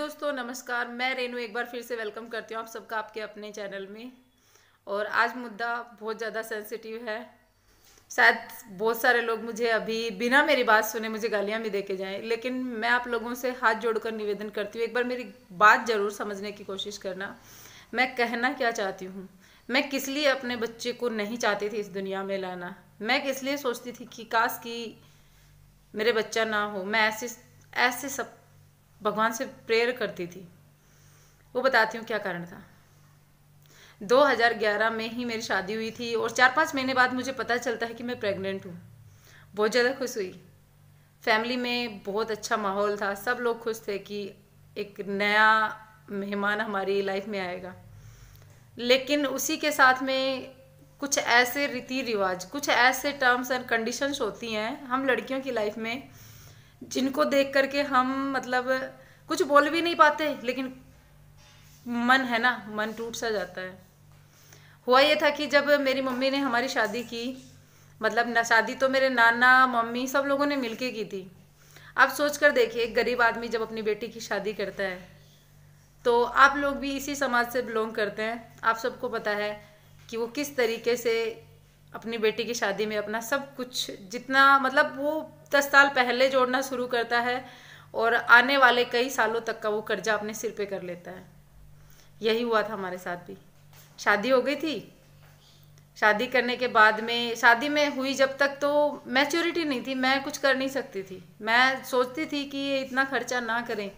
दोस्तों, नमस्कार। मैं रेनू एक बार फिर से वेलकम करती हूँ आप सबका आपके अपने चैनल में। और आज मुद्दा बहुत ज़्यादा सेंसिटिव है। शायद बहुत सारे लोग मुझे अभी बिना मेरी बात सुने मुझे गालियाँ भी दे के जाएं, लेकिन मैं आप लोगों से हाथ जोड़कर निवेदन करती हूँ, एक बार मेरी बात ज़रूर समझने की कोशिश करना। मैं कहना क्या चाहती हूँ, मैं किस लिए अपने बच्चे को नहीं चाहती थी इस दुनिया में लाना। मैं किस लिए सोचती थी कि काश कि मेरे बच्चा ना हो। मैं ऐसे ऐसे सब भगवान से प्रेयर करती थी। वो बताती हूँ क्या कारण था। 2011 में ही मेरी शादी हुई थी और 4-5 महीने बाद मुझे पता चलता है कि मैं प्रेग्नेंट हूँ। बहुत ज़्यादा खुश हुई। फैमिली में बहुत अच्छा माहौल था, सब लोग खुश थे कि एक नया मेहमान हमारी लाइफ में आएगा। लेकिन उसी के साथ में कुछ ऐसे रीति रिवाज, कुछ ऐसे टर्म्स एंड कंडीशंस होती हैं हम लड़कियों की लाइफ में, जिनको देख करके हम मतलब कुछ बोल भी नहीं पाते, लेकिन मन है ना, मन टूट सा जाता है। हुआ ये था कि जब मेरी मम्मी ने हमारी शादी की, मतलब ना, शादी तो मेरे नाना मम्मी सब लोगों ने मिलके की थी। आप सोच कर देखिए, एक गरीब आदमी जब अपनी बेटी की शादी करता है, तो आप लोग भी इसी समाज से बिलोंग करते हैं, आप सबको पता है कि वो किस तरीके से अपनी बेटी की शादी में अपना सब कुछ, जितना मतलब वो 10 साल पहले जोड़ना शुरू करता है और आने वाले कई सालों तक का वो कर्जा अपने सिर पे कर लेता है। यही हुआ था हमारे साथ भी। शादी हो गई थी। शादी करने के बाद में, शादी में हुई जब तक तो मैच्योरिटी नहीं थी, मैं कुछ कर नहीं सकती थी। मैं सोचती थी कि ये इतना खर्चा ना करें।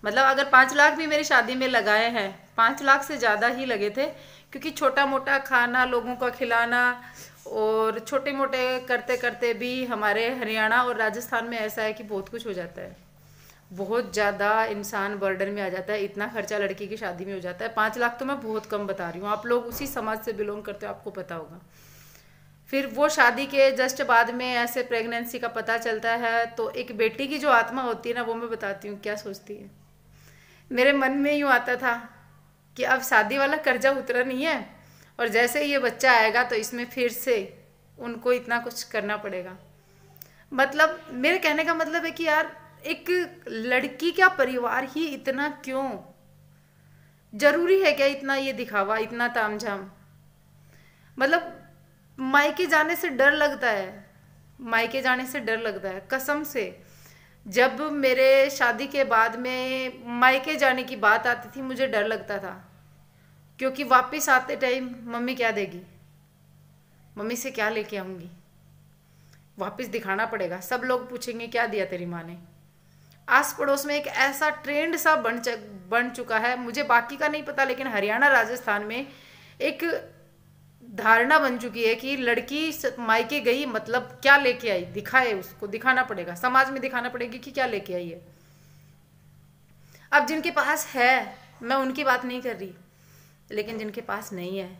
मतलब अगर 5 लाख भी मेरी शादी में लगाए हैं, 5 लाख से ज़्यादा ही लगे थे, क्योंकि छोटा मोटा खाना, लोगों का खिलाना और छोटे मोटे करते करते भी हमारे हरियाणा और राजस्थान में ऐसा है कि बहुत कुछ हो जाता है। बहुत ज़्यादा इंसान बर्डन में आ जाता है, इतना खर्चा लड़की की शादी में हो जाता है। 5 लाख तो मैं बहुत कम बता रही हूँ, आप लोग उसी समाज से बिलोंग करते हो, आपको पता होगा। फिर वो शादी के जस्ट बाद में ऐसे प्रेगनेंसी का पता चलता है, तो एक बेटी की जो आत्मा होती है ना, वो मैं बताती हूँ क्या सोचती है। मेरे मन में यूँ आता था कि अब शादी वाला कर्जा उतरा नहीं है, और जैसे ये बच्चा आएगा तो इसमें फिर से उनको इतना कुछ करना पड़ेगा। मतलब मेरे कहने का मतलब है कि यार, एक लड़की क्या, परिवार ही इतना क्यों जरूरी है क्या? इतना ये दिखावा, इतना तामझाम। मतलब मायके जाने से डर लगता है, मायके जाने से डर लगता है कसम से। जब मेरे शादी के बाद में मायके जाने की बात आती थी, मुझे डर लगता था, क्योंकि वापस आते टाइम मम्मी क्या देगी, मम्मी से क्या लेके आऊंगी, वापस दिखाना पड़ेगा। सब लोग पूछेंगे क्या दिया तेरी माँ ने। आस पड़ोस में एक ऐसा ट्रेंड सा बन चुका है, मुझे बाकी का नहीं पता, लेकिन हरियाणा राजस्थान में एक धारणा बन चुकी है कि लड़की मायके गई मतलब क्या लेके आई, दिखाए, उसको दिखाना पड़ेगा, समाज में दिखाना पड़ेगी कि क्या लेके आई है। अब जिनके पास है, मैं उनकी बात नहीं कर रही, लेकिन जिनके पास नहीं है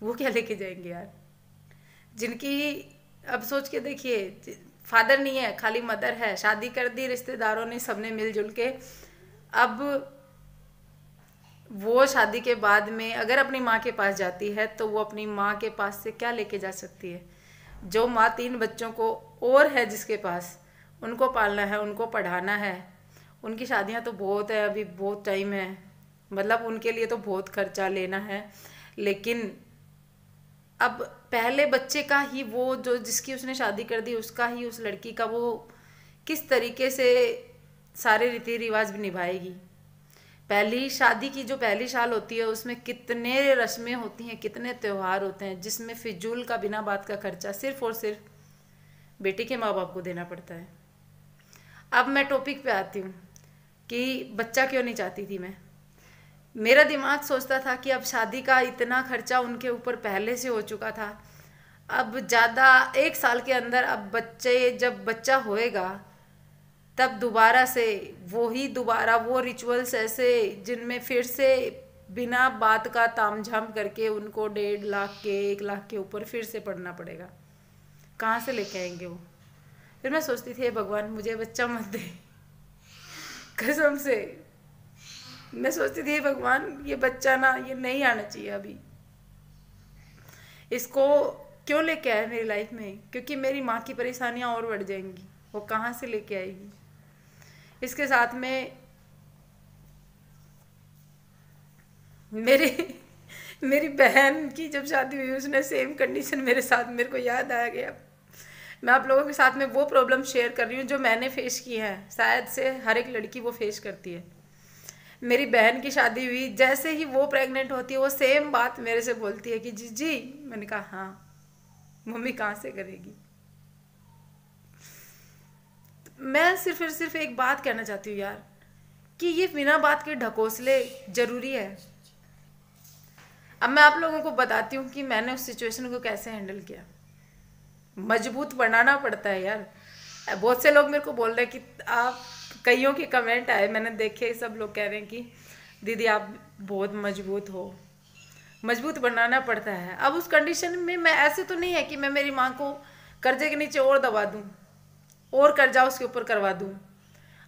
वो क्या लेके जाएंगे यार। जिनकी, अब सोच के देखिए, फादर नहीं है, खाली मदर है, शादी कर दी रिश्तेदारों ने, सबने मिलजुल के। अब वो शादी के बाद में अगर अपनी माँ के पास जाती है, तो वो अपनी माँ के पास से क्या लेके जा सकती है? जो माँ 3 बच्चों को और है जिसके पास, उनको पालना है, उनको पढ़ाना है। उनकी शादियाँ तो बहुत है, अभी बहुत टाइम है, मतलब उनके लिए तो बहुत खर्चा लेना है। लेकिन अब पहले बच्चे का ही वो, जो जिसकी उसने शादी कर दी, उसका ही, उस लड़की का वो किस तरीके से सारे रीति रिवाज भी निभाएगी। पहली शादी की जो पहली साल होती है, उसमें कितने रस्में होती हैं, कितने त्यौहार होते हैं, जिसमें फिजूल का बिना बात का खर्चा सिर्फ और सिर्फ बेटी के माँ बाप को देना पड़ता है। अब मैं टॉपिक पे आती हूँ कि बच्चा क्यों नहीं चाहती थी मैं। मेरा दिमाग सोचता था कि अब शादी का इतना खर्चा उनके ऊपर पहले से हो चुका था, अब ज़्यादा 1 साल के अंदर, अब बच्चे, जब बच्चा होएगा तब दोबारा से वही, दोबारा वो रिचुअल्स ऐसे, जिनमें फिर से बिना बात का तामझाम करके उनको 1.5 लाख के, 1 लाख के ऊपर फिर से पढ़ना पड़ेगा। कहाँ से लेके आएंगे वो? फिर मैं सोचती थी, भगवान मुझे बच्चा मत दे, कसम से मैं सोचती थी, भगवान ये बच्चा ना, ये नहीं आना चाहिए अभी, इसको क्यों लेके आए मेरी लाइफ में? क्योंकि मेरी माँ की परेशानियाँ और बढ़ जाएंगी, वो कहाँ से लेके आएगी। इसके साथ में मेरी मेरी बहन की जब शादी हुई उसने सेम कंडीशन मेरे साथ, मेरे को याद आ गया। मैं आप लोगों के साथ में वो प्रॉब्लम शेयर कर रही हूँ जो मैंने फेस की है, शायद से हर एक लड़की वो फेस करती है। मेरी बहन की शादी हुई, जैसे ही वो प्रेग्नेंट होती है वो सेम बात मेरे से बोलती है कि जी जी। मैंने कहा हाँ, मम्मी कहाँ से करेगी। मैं सिर्फ एक बात कहना चाहती हूँ यार, कि ये बिना बात के ढकोसले जरूरी है। अब मैं आप लोगों को बताती हूँ कि मैंने उस सिचुएशन को कैसे हैंडल किया। मजबूत बनाना पड़ता है यार। बहुत से लोग मेरे को बोल रहे हैं कि आप, कईयों के कमेंट आए मैंने देखे, सब लोग कह रहे हैं कि दीदी आप बहुत मजबूत हो। मजबूत बनाना पड़ता है। अब उस कंडीशन में मैं, ऐसे तो नहीं है कि मैं मेरी माँ को कर्जे के नीचे और दबा दूँ और कर्जा उसके ऊपर करवा दूँ।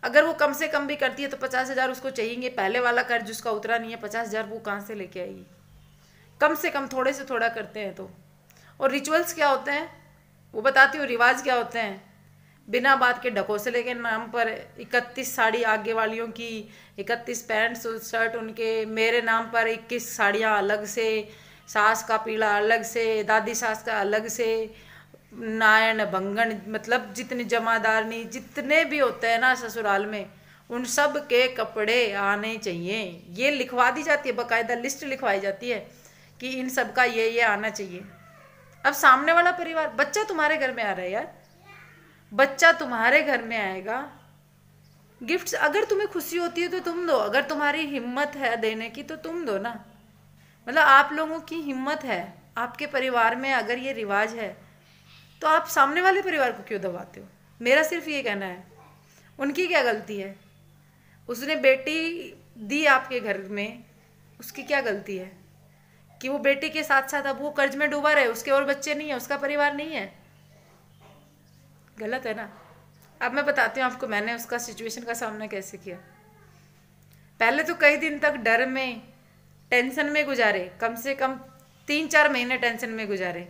अगर वो कम से कम भी करती है तो 50,000 उसको चाहिए। पहले वाला कर्ज उसका उतरा नहीं है, 50,000 वो कहाँ से लेके आएगी। कम से कम थोड़े से थोड़ा करते हैं तो। और रिचुअल्स क्या होते हैं वो बताती हूँ, रिवाज क्या होते हैं। बिना बात के ढकोसले के नाम पर 31 साड़ी आगे वालियों की, 31 पैंट शर्ट उनके, मेरे नाम पर 21 साड़ियाँ अलग से, सास का पीला अलग से, दादी सास का अलग से, नायन भंगन, मतलब जितने जमादारनी जितने भी होते हैं ना ससुराल में, उन सब के कपड़े आने चाहिए। ये लिखवा दी जाती है, बाकायदा लिस्ट लिखवाई जाती है कि इन सब का ये आना चाहिए। अब सामने वाला परिवार, बच्चा तुम्हारे घर में आ रहा है यार, बच्चा तुम्हारे घर में आएगा, गिफ्ट्स अगर तुम्हें खुशी होती है तो तुम दो, अगर तुम्हारी हिम्मत है देने की तो तुम दो ना। मतलब आप लोगों की हिम्मत है, आपके परिवार में अगर ये रिवाज है तो आप सामने वाले परिवार को क्यों दबाते हो। मेरा सिर्फ ये कहना है, उनकी क्या गलती है। उसने बेटी दी आपके घर में, उसकी क्या गलती है कि वो बेटी के साथ साथ अब वो कर्ज में डूबा रहे, उसके और बच्चे नहीं है, उसका परिवार नहीं है। गलत है ना। अब मैं बताती हूँ आपको मैंने उसका सिचुएशन का सामना कैसे किया। पहले तो कई दिन तक डर में, टेंशन में गुजारे, कम से कम 3-4 महीने टेंशन में गुजारे।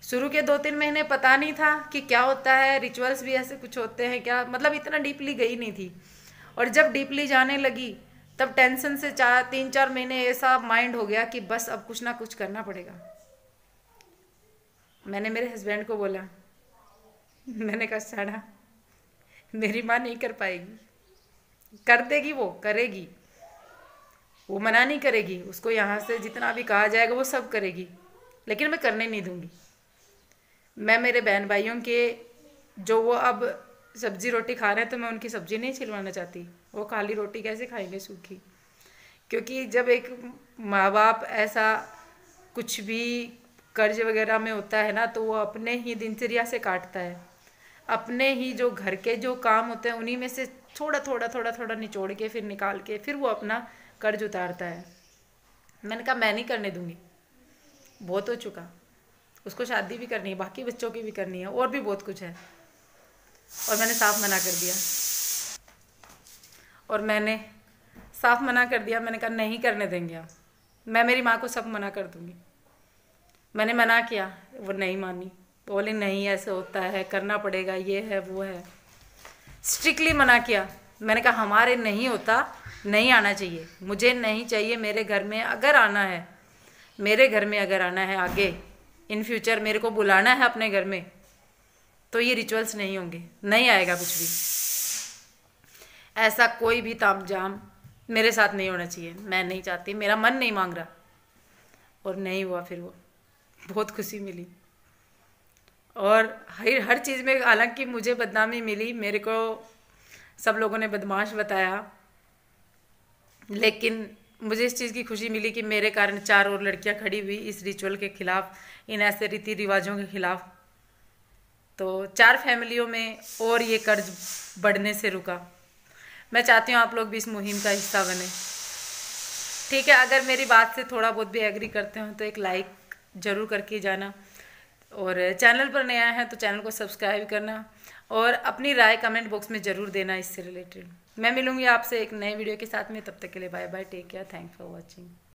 शुरू के 2-3 महीने पता नहीं था कि क्या होता है, रिचुअल्स भी ऐसे कुछ होते हैं क्या, मतलब इतना डीपली गई नहीं थी। और जब डीपली जाने लगी तब टेंशन से 3-4 महीने ऐसा माइंड हो गया कि बस अब कुछ ना कुछ करना पड़ेगा। मैंने मेरे हस्बैंड को बोला, मैंने कहा साड़ा मेरी माँ नहीं कर पाएगी, कर देगी, वो करेगी, वो मना नहीं करेगी, उसको यहाँ से जितना भी कहा जाएगा वो सब करेगी, लेकिन मैं करने नहीं दूंगी। मैं मेरे बहन भाइयों के, जो वो अब सब्जी रोटी खा रहे हैं तो मैं उनकी सब्जी नहीं छिलवाना चाहती। वो खाली रोटी कैसे खाएंगे सूखी। क्योंकि जब एक माँ बाप ऐसा कुछ भी कर्ज वगैरह में होता है ना, तो वो अपने ही दिनचर्या से काटता है, अपने ही जो घर के जो काम होते हैं उन्हीं में से थोड़ा निचोड़ के फिर निकाल के फिर वो अपना कर्ज उतारता है। मैंने कहा मैं नहीं करने दूंगी, बहुत हो चुका। उसको शादी भी करनी है, बाकी बच्चों की भी करनी है, और भी बहुत कुछ है। और मैंने साफ मना कर दिया, मैंने कहा नहीं करने देंगे आप, मैं मेरी माँ को सब मना कर दूंगी। मैंने मना किया, वो नहीं मानी, बोली नहीं ऐसे होता है, करना पड़ेगा, ये है वो है, स्ट्रिक्टली मना किया। मैंने कहा हमारे नहीं होता, नहीं आना चाहिए, मुझे नहीं चाहिए मेरे घर में। अगर आना है, मेरे घर में अगर आना है आगे इन फ्यूचर, मेरे को बुलाना है अपने घर में, तो ये रिचुअल्स नहीं होंगे, नहीं आएगा कुछ भी। ऐसा कोई भी तामझाम मेरे साथ नहीं होना चाहिए, मैं नहीं चाहती, मेरा मन नहीं मांग रहा। और नहीं हुआ। फिर वो बहुत खुशी मिली। और हर चीज़ में हालांकि मुझे बदनामी मिली, मेरे को सब लोगों ने बदमाश बताया, लेकिन मुझे इस चीज़ की खुशी मिली कि मेरे कारण 4 और लड़कियां खड़ी हुई इस रिचुअल के खिलाफ, इन ऐसे रीति रिवाजों के खिलाफ। तो 4 फैमिलियों में और ये कर्ज बढ़ने से रुका। मैं चाहती हूँ आप लोग भी इस मुहिम का हिस्सा बने। ठीक है, अगर मेरी बात से थोड़ा बहुत भी एग्री करते हो तो एक लाइक ज़रूर करके जाना, और चैनल पर नया है तो चैनल को सब्सक्राइब करना, और अपनी राय कमेंट बॉक्स में ज़रूर देना इससे रिलेटेड। मैं मिलूँगी आपसे एक नए वीडियो के साथ में, तब तक के लिए bye bye, take care, thanks for watching.